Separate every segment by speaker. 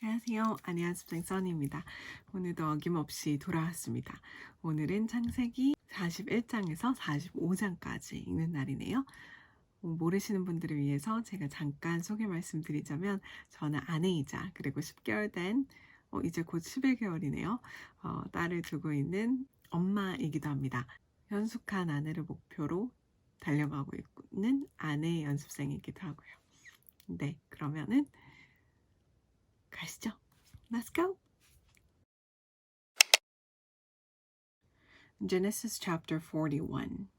Speaker 1: 안녕하세요. 아내연습생 써니입니다. 오늘도 어김없이 돌아왔습니다. 오늘은 창세기 41장에서 45장까지 읽는 날이네요. 모르시는 분들을 위해서 제가 잠깐 소개 말씀드리자면 저는 아내이자 그리고 10개월 된 이제 곧 11개월이네요. 딸을 두고 있는 엄마이기도 합니다. 현숙한 아내를 목표로 달려가고 있는 아내 연습생이기도 하고요. 네, 그러면은 가시죠. Let's go! Genesis chapter 41.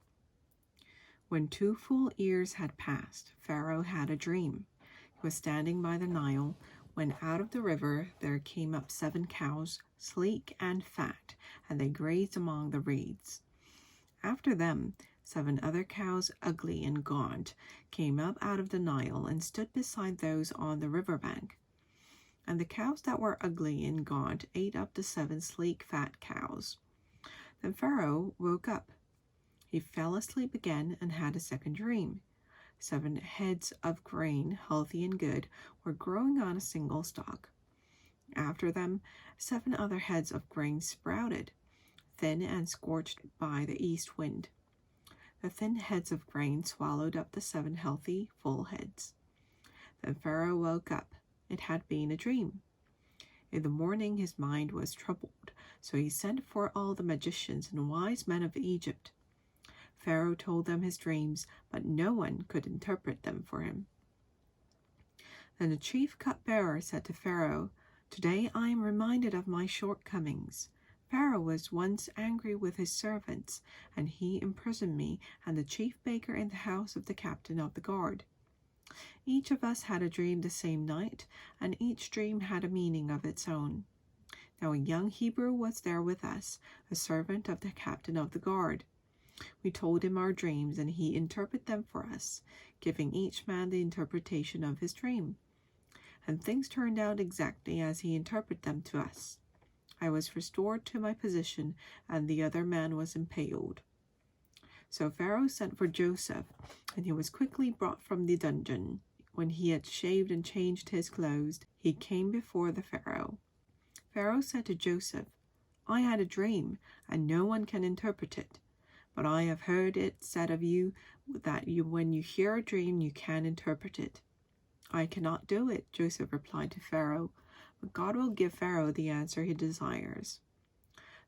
Speaker 1: When 2 full years had passed, Pharaoh had a dream. He was standing by the Nile when out of the river there came up 7 cows, sleek and fat, and they grazed among the reeds. After them, 7 other cows, ugly and gaunt, came up out of the Nile and stood beside those on the river bank. And the cows that were ugly and gaunt ate up the 7 sleek, fat cows. Then Pharaoh woke up. He fell asleep again and had a second dream. 7 heads of grain, healthy and good, were growing on a single stalk. After them, 7 other heads of grain sprouted, thin and scorched by the east wind. The thin heads of grain swallowed up the 7 healthy, full heads. Then Pharaoh woke up. It had been a dream. In the morning his mind was troubled, so he sent for all the magicians and wise men of Egypt. Pharaoh told them his dreams, but no one could interpret them for him. Then the chief cupbearer said to Pharaoh, "Today I am reminded of my shortcomings. Pharaoh was once angry with his servants, and he imprisoned me and the chief baker in the house of the captain of the guard. Each of us had a dream the same night, and each dream had a meaning of its own. Now a young Hebrew was there with us, a servant of the captain of the guard. We told him our dreams, and he interpreted them for us, giving each man the interpretation of his dream. And things turned out exactly as he interpreted them to us. I was restored to my position, and the other man was impaled." So Pharaoh sent for Joseph, and he was quickly brought from the dungeon. When he had shaved and changed his clothes, he came before the Pharaoh. Pharaoh said to Joseph, "I had a dream, and no one can interpret it. But I have heard it said of you that when you hear a dream, you can interpret it." "I cannot do it," Joseph replied to Pharaoh, "but God will give Pharaoh the answer he desires."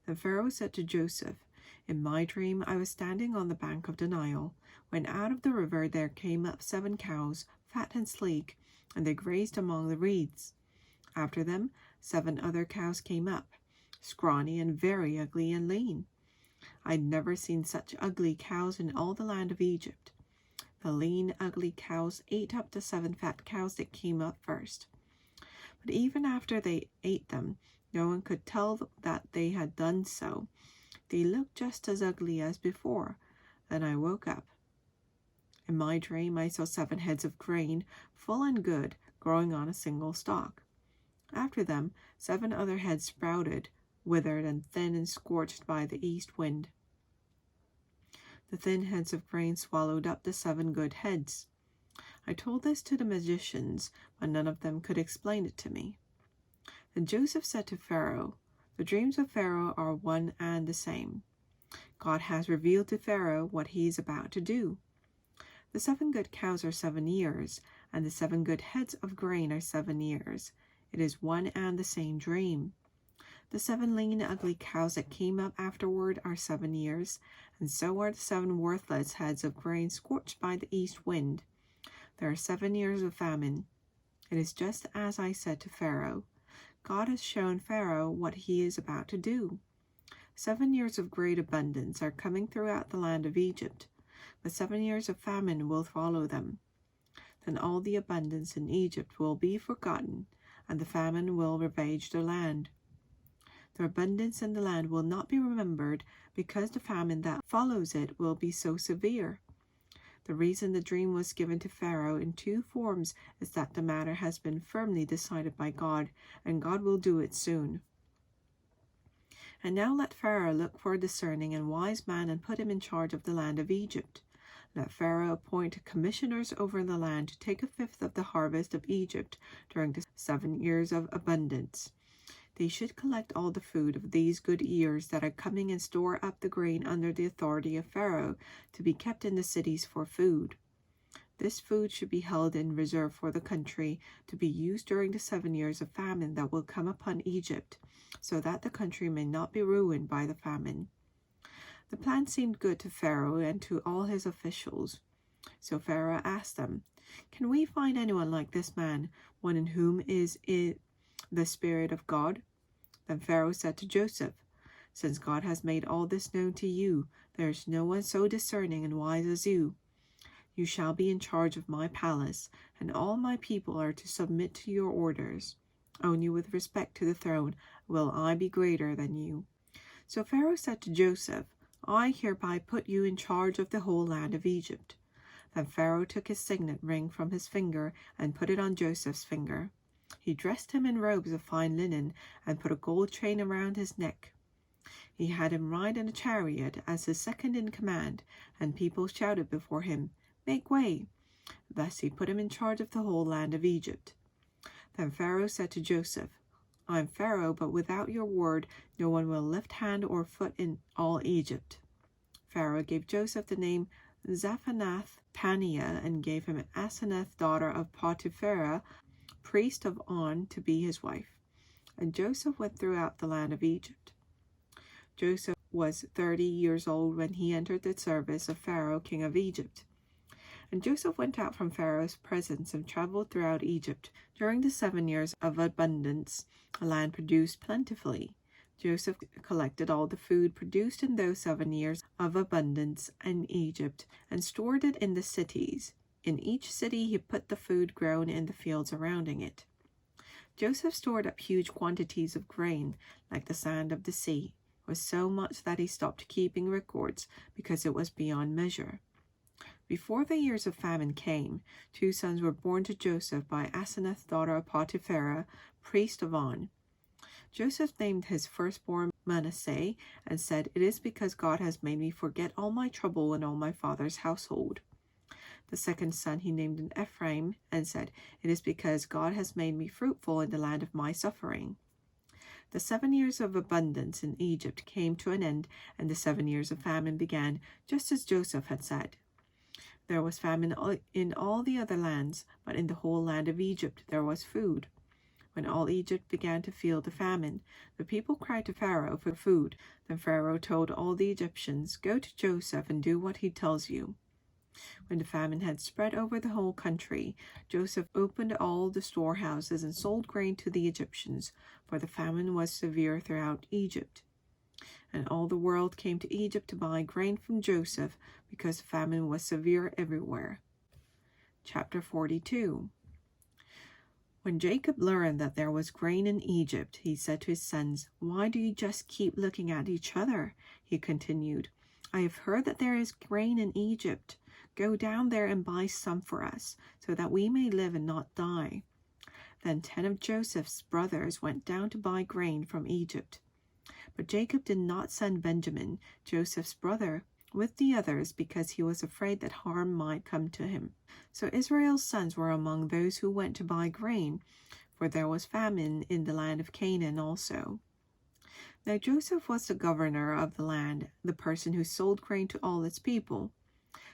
Speaker 1: Then Pharaoh said to Joseph, "In my dream I was standing on the bank of the Nile, when out of the river there came up 7 cows, fat and sleek, and they grazed among the reeds. After them 7 other cows came up, scrawny and very ugly and lean. I had never seen such ugly cows in all the land of Egypt. The lean, ugly cows ate up the 7 fat cows that came up first. But even after they ate them, no one could tell that they had done so. They looked just as ugly as before. Then I woke up. In my dream I saw 7 heads of grain, full and good, growing on a single stalk. After them 7 other heads sprouted, withered and thin and scorched by the east wind. The thin heads of grain swallowed up the 7 good heads. I told this to the magicians, but none of them could explain it to me." Then Joseph said to Pharaoh, "The dreams of Pharaoh are one and the same. God has revealed to Pharaoh what he is about to do. The 7 good cows are 7 years, and the 7 good heads of grain are 7 years. It is one and the same dream. The 7 lean, ugly cows that came up afterward are 7 years, and so are the 7 worthless heads of grain scorched by the east wind. There are 7 years of famine. It is just as I said to Pharaoh. God has shown Pharaoh what he is about to do. 7 years of great abundance are coming throughout the land of Egypt, but 7 years of famine will follow them. Then all the abundance in Egypt will be forgotten, and the famine will ravage the land. The abundance in the land will not be remembered, because the famine that follows it will be so severe. The reason the dream was given to Pharaoh in 2 forms is that the matter has been firmly decided by God, and God will do it soon. And now let Pharaoh look for a discerning and wise man and put him in charge of the land of Egypt. Let Pharaoh appoint commissioners over the land to take 1/5 of the harvest of Egypt during the 7 years of abundance. They should collect all the food of these good years that are coming and store up the grain under the authority of Pharaoh to be kept in the cities for food. This food should be held in reserve for the country to be used during the 7 years of famine that will come upon Egypt, so that the country may not be ruined by the famine. The plan seemed good to Pharaoh and to all his officials. So Pharaoh asked them, "Can we find anyone like this man, one in whom is the Spirit of God?" Then Pharaoh said to Joseph, "Since God has made all this known to you, there is no one so discerning and wise as you. You shall be in charge of my palace, and all my people are to submit to your orders. Only with respect to the throne will I be greater than you." So Pharaoh said to Joseph, "I hereby put you in charge of the whole land of Egypt." Then Pharaoh took his signet ring from his finger and put it on Joseph's finger. He dressed him in robes of fine linen and put a gold chain around his neck. He had him ride in a chariot as his second in command, and people shouted before him, "Make way!" Thus he put him in charge of the whole land of Egypt. Then Pharaoh said to Joseph, "I am Pharaoh, but without your word no one will lift hand or foot in all Egypt." Pharaoh gave Joseph the name Zaphanath-Paneah and gave him Asenath, daughter of Potiphera, priest of On, to be his wife. And Joseph went throughout the land of Egypt. Joseph was 30 years old when he entered the service of Pharaoh, king of Egypt. And Joseph went out from Pharaoh's presence and traveled throughout Egypt. During the 7 years of abundance, the land produced plentifully. Joseph collected all the food produced in those 7 years of abundance in Egypt and stored it in the cities. In each city he put the food grown in the fields surrounding it. Joseph stored up huge quantities of grain, like the sand of the sea. It was so much that he stopped keeping records because it was beyond measure. Before the years of famine came, 2 sons were born to Joseph by Asenath, daughter of Potiphera, priest of On. Joseph named his firstborn Manasseh and said, "It is because God has made me forget all my trouble and all my father's household." The second son he named Ephraim and said, "It is because God has made me fruitful in the land of my suffering." The 7 years of abundance in Egypt came to an end, and the 7 years of famine began, just as Joseph had said. There was famine in all the other lands, but in the whole land of Egypt there was food. When all Egypt began to feel the famine, the people cried to Pharaoh for food. Then Pharaoh told all the Egyptians, "Go to Joseph and do what he tells you." When the famine had spread over the whole country, Joseph opened all the storehouses and sold grain to the Egyptians, for the famine was severe throughout Egypt. And all the world came to Egypt to buy grain from Joseph, because famine was severe everywhere. Chapter 42. When Jacob learned that there was grain in Egypt, he said to his sons, "Why do you just keep looking at each other?" He continued, "I have heard that there is grain in Egypt. Go down there and buy some for us, so that we may live and not die." Then 10 of Joseph's brothers went down to buy grain from Egypt. But Jacob did not send Benjamin, Joseph's brother, with the others, because he was afraid that harm might come to him. So Israel's sons were among those who went to buy grain, for there was famine in the land of Canaan also. Now Joseph was the governor of the land, the person who sold grain to all its people.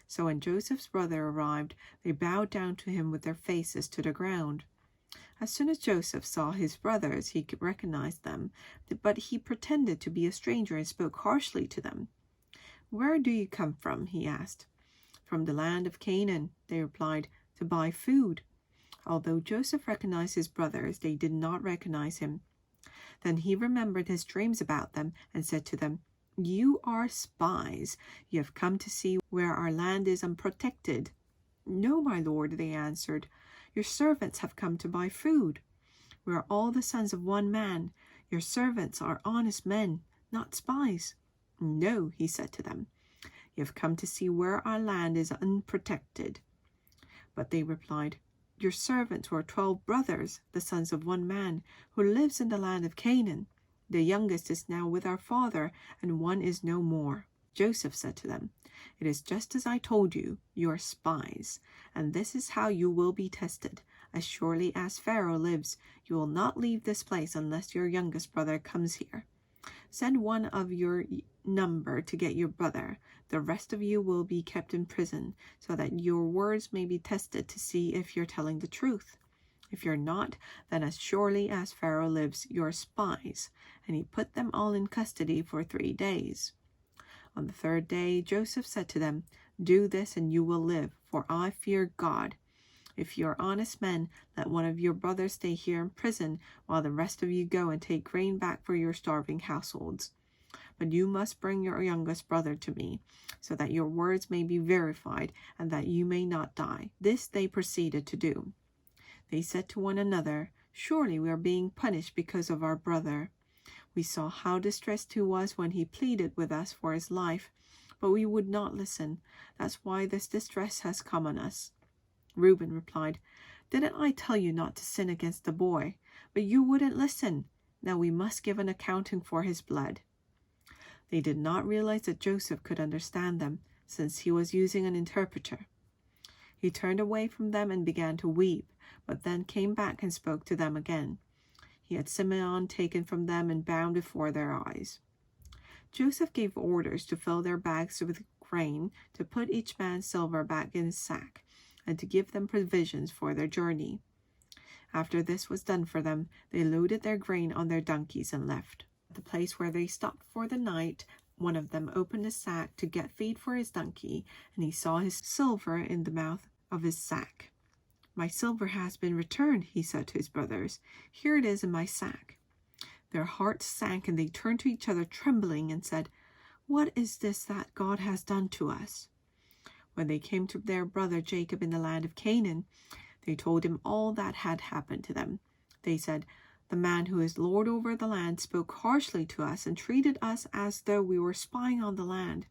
Speaker 1: So when Joseph's brother arrived, they bowed down to him with their faces to the ground. As soon as Joseph saw his brothers, he recognized them, but he pretended to be a stranger and spoke harshly to them. "Where do you come from?" he asked. "From the land of Canaan," they replied, "to buy food." Although Joseph recognized his brothers, they did not recognize him. Then he remembered his dreams about them and said to them, "You are spies. You have come to see where our land is unprotected." "No, my lord," they answered. "Your servants have come to buy food. We are all the sons of one man. Your servants are honest men, not spies." "No," he said to them. "You have come to see where our land is unprotected." But they replied, "Your servants were 12 brothers, the sons of one man, who lives in the land of Canaan. The youngest is now with our father, and one is no more." Joseph said to them, "It is just as I told you, you are spies, and this is how you will be tested. As surely as Pharaoh lives, you will not leave this place unless your youngest brother comes here. Send one of your number to get your brother. The rest of you will be kept in prison, so that your words may be tested to see if you're telling the truth. If you're not, then as surely as Pharaoh lives, you're spies." And he put them all in custody for 3 days. On the 3rd day, Joseph said to them, "Do this and you will live, for I fear God. If you are honest men, let one of your brothers stay here in prison, while the rest of you go and take grain back for your starving households. But you must bring your youngest brother to me, so that your words may be verified, and that you may not die." This they proceeded to do. They said to one another, "Surely we are being punished because of our brother. We saw how distressed he was when he pleaded with us for his life, but we would not listen. That's why this distress has come on us." Reuben replied, "Didn't I tell you not to sin against the boy? But you wouldn't listen. Now we must give an accounting for his blood." They did not realize that Joseph could understand them, since he was using an interpreter. He turned away from them and began to weep, but then came back and spoke to them again. He had Simeon taken from them and bound before their eyes. Joseph gave orders to fill their bags with grain, to put each man's silver back in his sack, and to give them provisions for their journey. After this was done for them, they loaded their grain on their donkeys and left. At the place where they stopped for the night, one of them opened his sack to get feed for his donkey, and he saw his silver in the mouth of his sack. "My silver has been returned," he said to his brothers. "Here it is in my sack." Their hearts sank, and they turned to each other trembling and said, "What is this that God has done to us?" When they came to their brother Jacob in the land of Canaan, they told him all that had happened to them. They said, "The man who is lord over the land spoke harshly to us and treated us as though we were spying on the land."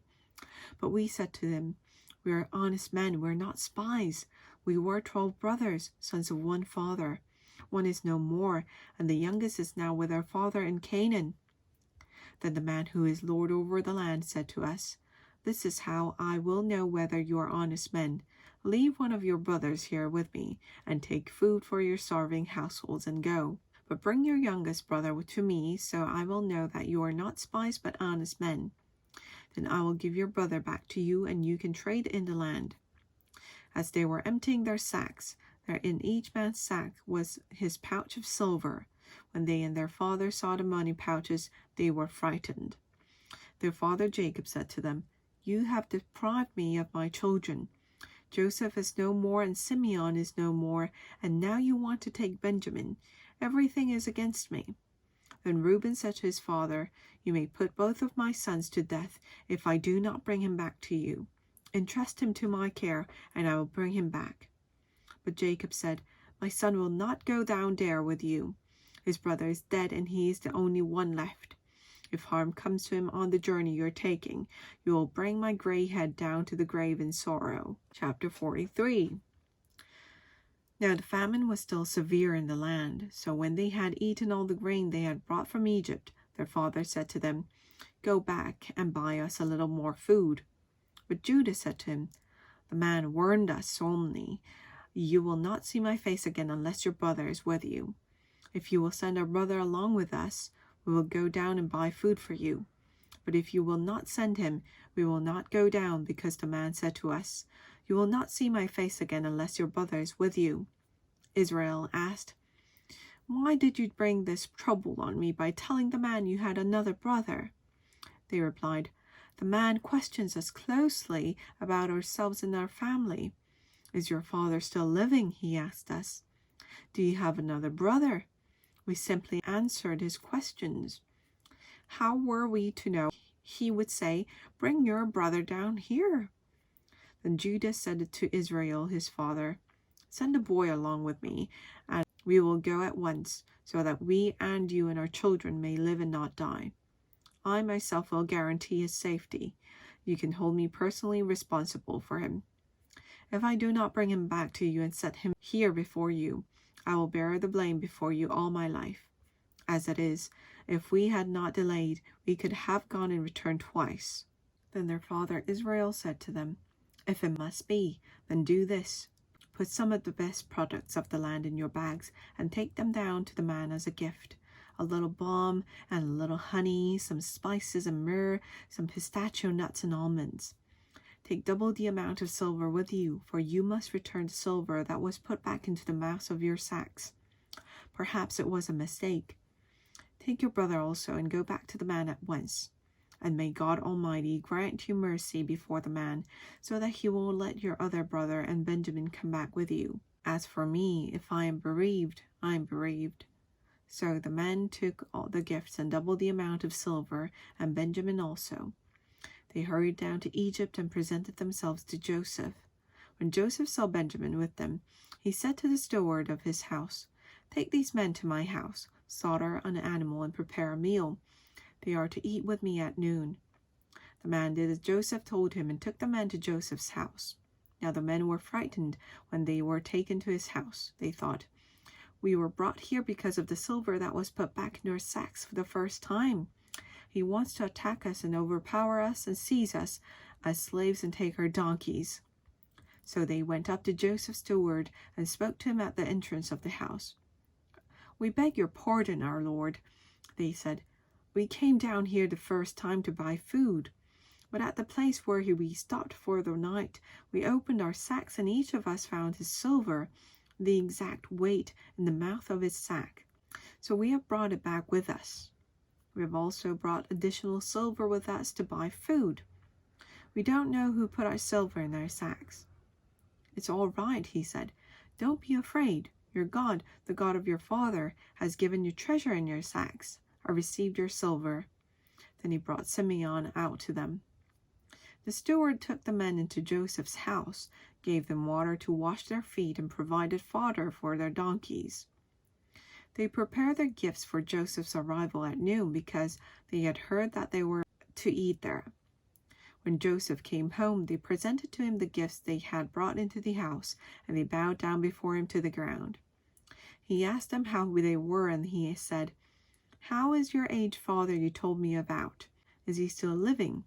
Speaker 1: But we said to them, "We are honest men, we are not spies. We were 12 brothers, sons of one father. One is no more, and the youngest is now with our father in Canaan." Then the man who is lord over the land said to us, "This is how I will know whether you are honest men. Leave one of your brothers here with me, and take food for your starving households and go. But bring your youngest brother to me, so I will know that you are not spies but honest men. Then I will give your brother back to you, and you can trade in the land." As they were emptying their sacks, there in each man's sack was his pouch of silver. When they and their father saw the money pouches, they were frightened. Their father Jacob said to them, "You have deprived me of my children. Joseph is no more, and Simeon is no more, and now you want to take Benjamin. Everything is against me." Then Reuben said to his father, "You may put both of my sons to death if I do not bring him back to you. Entrust him to my care, and I will bring him back." But Jacob said, "My son will not go down there with you. His brother is dead, and he is the only one left. If harm comes to him on the journey you're taking, you will bring my gray head down to the grave in sorrow." Chapter 43. Now the famine was still severe in the land, so when they had eaten all the grain they had brought from Egypt, their father said to them, "Go back and buy us a little more food." But Judah said to him, "The man warned us solemnly, 'You will not see my face again unless your brother is with you. If you will send our brother along with us, we will go down and buy food for you. But if you will not send him, we will not go down, because the man said to us, "You will not see my face again unless your brother is with you."'" Israel asked, "Why did you bring this trouble on me by telling the man you had another brother?" They replied, "The man questions us closely about ourselves and our family. 'Is your father still living?' he asked us. 'Do you have another brother?' We simply answered his questions. How were we to know? He would say, 'Bring your brother down here.'" Then Judah said to Israel his father, "Send a boy along with me, and we will go at once, so that we and you and our children may live and not die. I myself will guarantee his safety. You can hold me personally responsible for him. If I do not bring him back to you and set him here before you, I will bear the blame before you all my life. As it is, if we had not delayed, we could have gone and returned twice." Then their father Israel said to them, "If it must be, then do this. Put some of the best products of the land in your bags and take them down to the man as a gift. A little balm and a little honey, some spices and myrrh, some pistachio nuts and almonds. Take double the amount of silver with you, for you must return the silver that was put back into the mouths of your sacks. Perhaps it was a mistake. Take your brother also and go back to the man at once. And may God Almighty grant you mercy before the man, so that he will let your other brother and Benjamin come back with you. As for me, if I am bereaved, I am bereaved." So the men took all the gifts and double the amount of silver, and Benjamin also. They hurried down to Egypt and presented themselves to Joseph. When Joseph saw Benjamin with them, he said to the steward of his house, "Take these men to my house, slaughter an animal, and prepare a meal. They are to eat with me at noon." The man did as Joseph told him and took the men to Joseph's house. Now the men were frightened when they were taken to his house. They thought, "We were brought here because of the silver that was put back in our sacks for the first time. He wants to attack us and overpower us and seize us as slaves and take our donkeys." So they went up to Joseph's steward and spoke to him at the entrance of the house. "We beg your pardon, our lord," they said. "We came down here the first time to buy food, but at the place where we stopped for the night, we opened our sacks and each of us found his silver, the exact weight, in the mouth of his sack. So we have brought it back with us. We have also brought additional silver with us to buy food. We don't know who put our silver in our sacks." "It's all right," he said. "Don't be afraid. Your God, the God of your father, has given you treasure in your sacks. I received your silver." Then he brought Simeon out to them. The steward took the men into Joseph's house, gave them water to wash their feet, and provided fodder for their donkeys. They prepared their gifts for Joseph's arrival at noon because they had heard that they were to eat there. When Joseph came home, they presented to him the gifts they had brought into the house, and they bowed down before him to the ground. He asked them how they were, and he said, "How is your aged father you told me about? Is he still living?"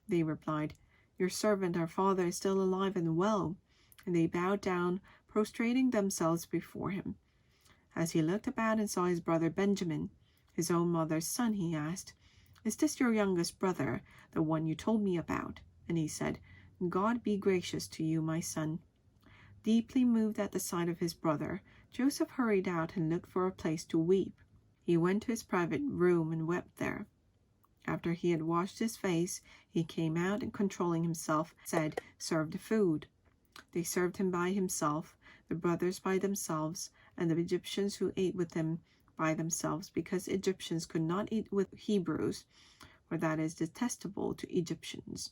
Speaker 1: They replied, "Your servant, our father, is still alive and well." And they bowed down, prostrating themselves before him. As he looked about and saw his brother Benjamin, his own mother's son, he asked, "Is this your youngest brother, the one you told me about?" And he said, "God be gracious to you, my son." Deeply moved at the sight of his brother, Joseph hurried out and looked for a place to weep. He went to his private room and wept there. After he had washed his face, he came out and, controlling himself, said, "Serve the food." They served him by himself, the brothers by themselves, and the Egyptians who ate with him by themselves, because Egyptians could not eat with Hebrews, for that is detestable to Egyptians.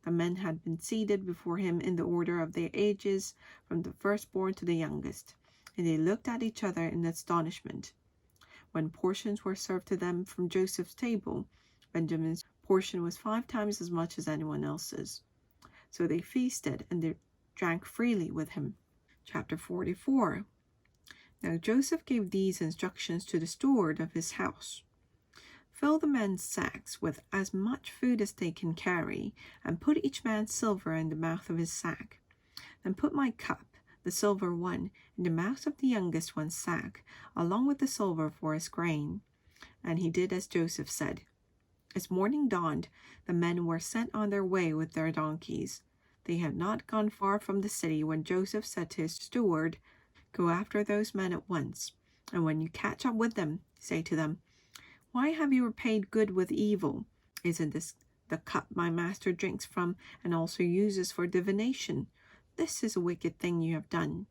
Speaker 1: The men had been seated before him in the order of their ages, from the firstborn to the youngest, and they looked at each other in astonishment. When portions were served to them from Joseph's table, Benjamin's portion was 5 times as much as anyone else's. So they feasted and they drank freely with him. Chapter 44. Now Joseph gave these instructions to the steward of his house. "Fill the men's sacks with as much food as they can carry, and put each man's silver in the mouth of his sack. Then put my cup, the silver one, in the mouth of the youngest one's sack, along with the silver for his grain." And he did as Joseph said. As morning dawned, the men were sent on their way with their donkeys. They had not gone far from the city when Joseph said to his steward, "Go after those men at once, and when you catch up with them, say to them, 'Why have you repaid good with evil? Isn't this the cup my master drinks from and also uses for divination? This is a wicked thing you have done.'"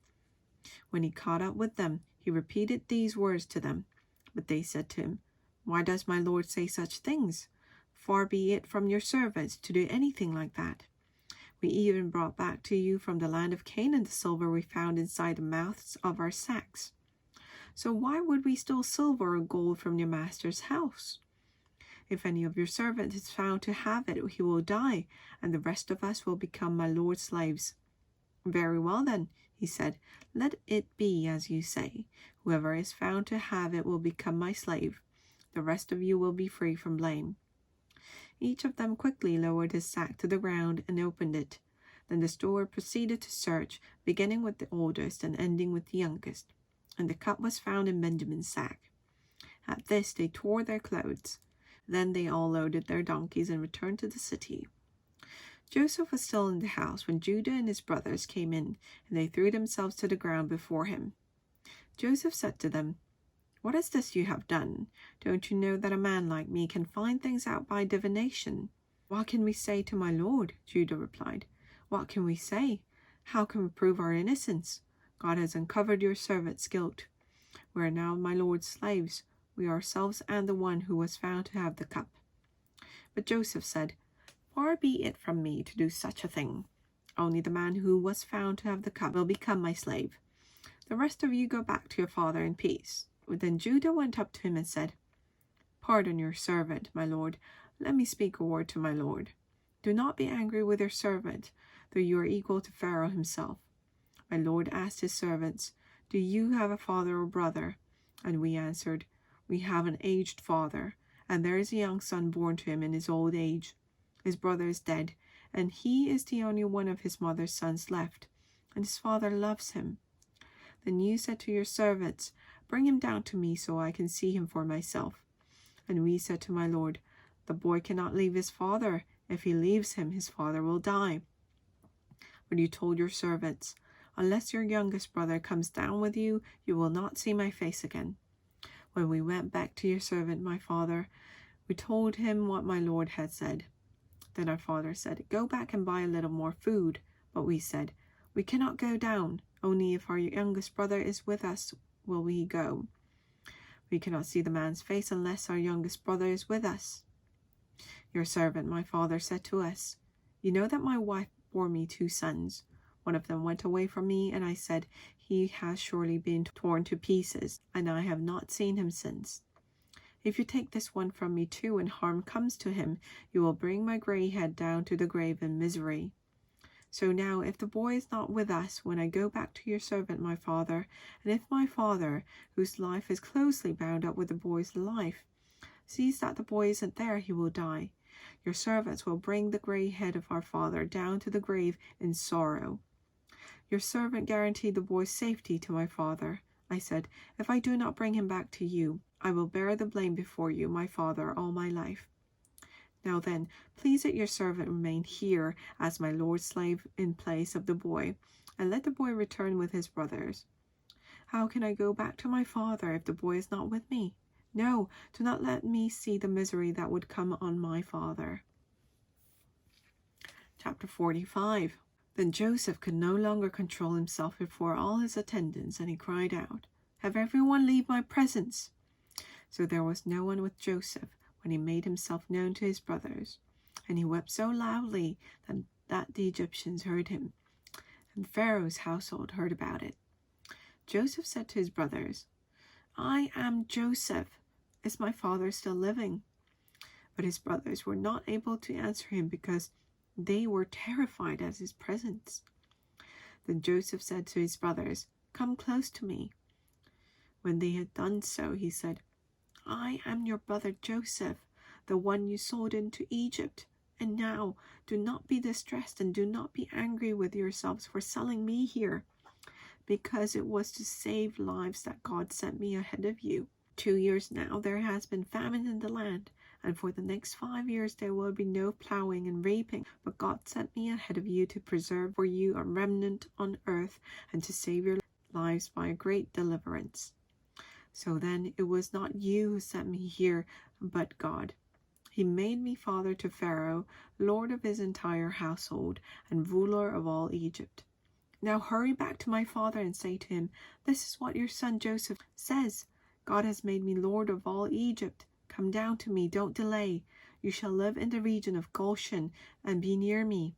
Speaker 1: When he caught up with them, he repeated these words to them. But they said to him, "Why does my lord say such things? Far be it from your servants to do anything like that. We even brought back to you from the land of Canaan the silver we found inside the mouths of our sacks. So why would we steal silver or gold from your master's house? If any of your servants is found to have it, he will die, and the rest of us will become my lord's slaves." "Very well then," he said, "let it be as you say. Whoever is found to have it will become my slave. The rest of you will be free from blame." Each of them quickly lowered his sack to the ground and opened it. Then the steward proceeded to search, beginning with the oldest and ending with the youngest. And the cup was found in Benjamin's sack. At this they tore their clothes. Then they all loaded their donkeys and returned to the city. Joseph was still in the house when Judah and his brothers came in, and they threw themselves to the ground before him. Joseph said to them, "What is this you have done? Don't you know that a man like me can find things out by divination?" "What can we say to my lord?" Judah replied. "What can we say? How can we prove our innocence? God has uncovered your servant's guilt. We are now my lord's slaves, we ourselves and the one who was found to have the cup." But Joseph said, "Far be it from me to do such a thing. Only the man who was found to have the cup will become my slave. The rest of you go back to your father in peace." Then Judah went up to him and said, "Pardon your servant, my lord. Let me speak a word to my lord. Do not be angry with your servant, though you are equal to Pharaoh himself." My lord asked his servants, "Do you have a father or brother?" And we answered, "We have an aged father, and there is a young son born to him in his old age. His brother is dead, and he is the only one of his mother's sons left, and his father loves him." Then you said to your servants, "Bring him down to me so I can see him for myself." And we said to my lord, "The boy cannot leave his father. If he leaves him, his father will die." But you told your servants, "Unless your youngest brother comes down with you, you will not see my face again." When we went back to your servant, my father, we told him what my lord had said. Then our father said, "Go back and buy a little more food." But we said, "We cannot go down. Only if our youngest brother is with us will we go. We cannot see the man's face unless our youngest brother is with us." Your servant, my father, said to us, "You know that my wife bore me 2 sons. One of them went away from me, and I said, 'He has surely been torn to pieces,' and I have not seen him since. If you take this one from me too, and harm comes to him, you will bring my gray head down to the grave in misery. So now, if the boy is not with us when I go back to your servant my father, and if my father, whose life is closely bound up with the boy's life, sees that the boy isn't there, he will die. Your servants will bring the gray head of our father down to the grave in sorrow." Your servant guaranteed the boy's safety to my father. I said, "If I do not bring him back to you, I will bear the blame before you, my father, all my life. Now then, please let your servant remain here as my lord's slave in place of the boy, and let the boy return with his brothers." "How can I go back to my father if the boy is not with me? No, do not let me see the misery that would come on my father." Chapter 45. Then Joseph could no longer control himself before all his attendants, and he cried out, "Have everyone leave my presence!" So there was no one with Joseph when he made himself known to his brothers, and he wept so loudly that the Egyptians heard him, and Pharaoh's household heard about it. Joseph said to his brothers, "I am Joseph. Is my father still living?" But his brothers were not able to answer him because they were terrified at his presence. Then Joseph said to his brothers, "Come close to me." When they had done so, he said, "I am your brother Joseph, the one you sold into Egypt. And now do not be distressed and do not be angry with yourselves for selling me here, because it was to save lives that God sent me ahead of you. 2 years now there has been famine in the land, and for the next 5 years there will be no plowing and reaping. But God sent me ahead of you to preserve for you a remnant on earth and to save your lives by a great deliverance. So then it was not you who sent me here, but God. He made me father to Pharaoh, lord of his entire household, and ruler of all Egypt. Now hurry back to my father and say to him, 'This is what your son Joseph says. God has made me lord of all Egypt. Come down to me, don't delay. You shall live in the region of Goshen and be near me.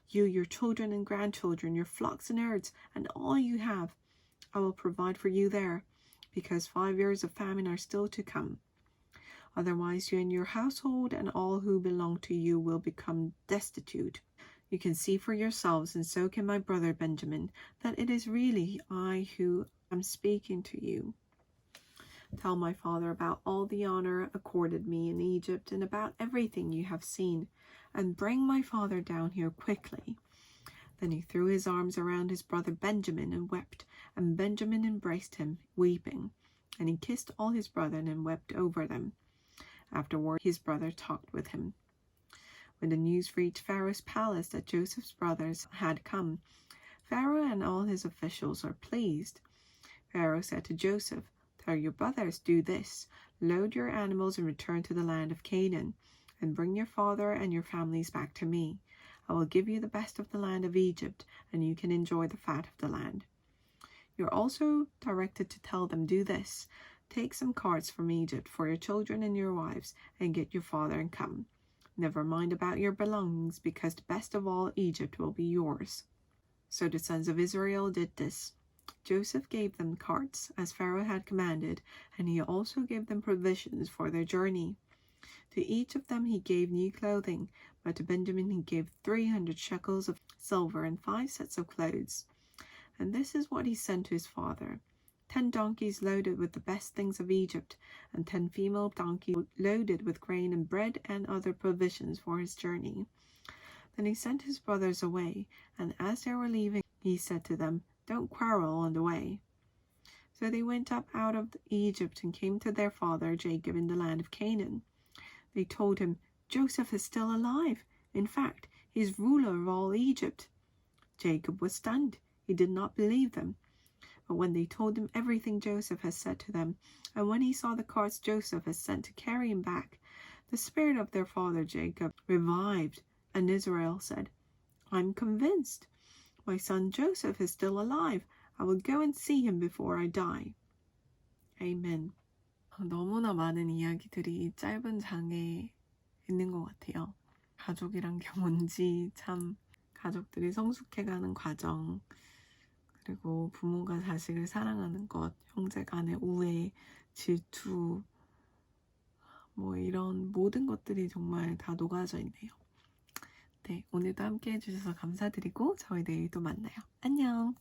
Speaker 1: You, your children and grandchildren, your flocks and herds, and all you have. I will provide for you there, because 5 years of famine are still to come. Otherwise you and your household and all who belong to you will become destitute. You can see for yourselves, and so can my brother Benjamin, that it is really I who am speaking to you.' Tell my father about all the honor accorded me in Egypt and about everything you have seen, and bring my father down here quickly." Then he threw his arms around his brother Benjamin and wept, and Benjamin embraced him, weeping. And he kissed all his brethren and wept over them. Afterward his brother talked with him. When the news reached Pharaoh's palace that Joseph's brothers had come, Pharaoh and all his officials were pleased. Pharaoh said to Joseph, "Tell your brothers, do this. Load your animals and return to the land of Canaan, and bring your father and your families back to me. I will give you the best of the land of Egypt, and you can enjoy the fat of the land." You're also directed to tell them, "Do this. Take some carts from Egypt for your children and your wives, and get your father and come. Never mind about your belongings, because the best of all Egypt will be yours." So the sons of Israel did this. Joseph gave them carts, as Pharaoh had commanded, and he also gave them provisions for their journey. To each of them he gave new clothing, but to Benjamin he gave 300 shekels of silver and 5 sets of clothes. And this is what he sent to his father: 10 donkeys loaded with the best things of Egypt, and 10 female donkeys loaded with grain and bread and other provisions for his journey. Then he sent his brothers away, and as they were leaving, he said to them, "Don't quarrel on the way." So they went up out of Egypt and came to their father Jacob in the land of Canaan. They told him, "Joseph is still alive. In fact, he is ruler of all Egypt." Jacob was stunned. He did not believe them. But when they told him everything Joseph had said to them, and when he saw the carts Joseph had sent to carry him back, the spirit of their father Jacob revived, and Israel said, "I'm convinced. My son Joseph is still alive. I will go and see him before I die." Amen. 너무나 많은 이야기들이 이 짧은 장에 있는 것 같아요. 가족이란 게 뭔지, 참 가족들이 성숙해가는 과정, 그리고 부모가 자식을 사랑하는 것, 형제 간의 우애, 질투, 이런 모든 것들이 정말 다 녹아져 있네요. 네, 오늘도 함께 해주셔서 감사드리고 저희 내일 또 만나요. 안녕!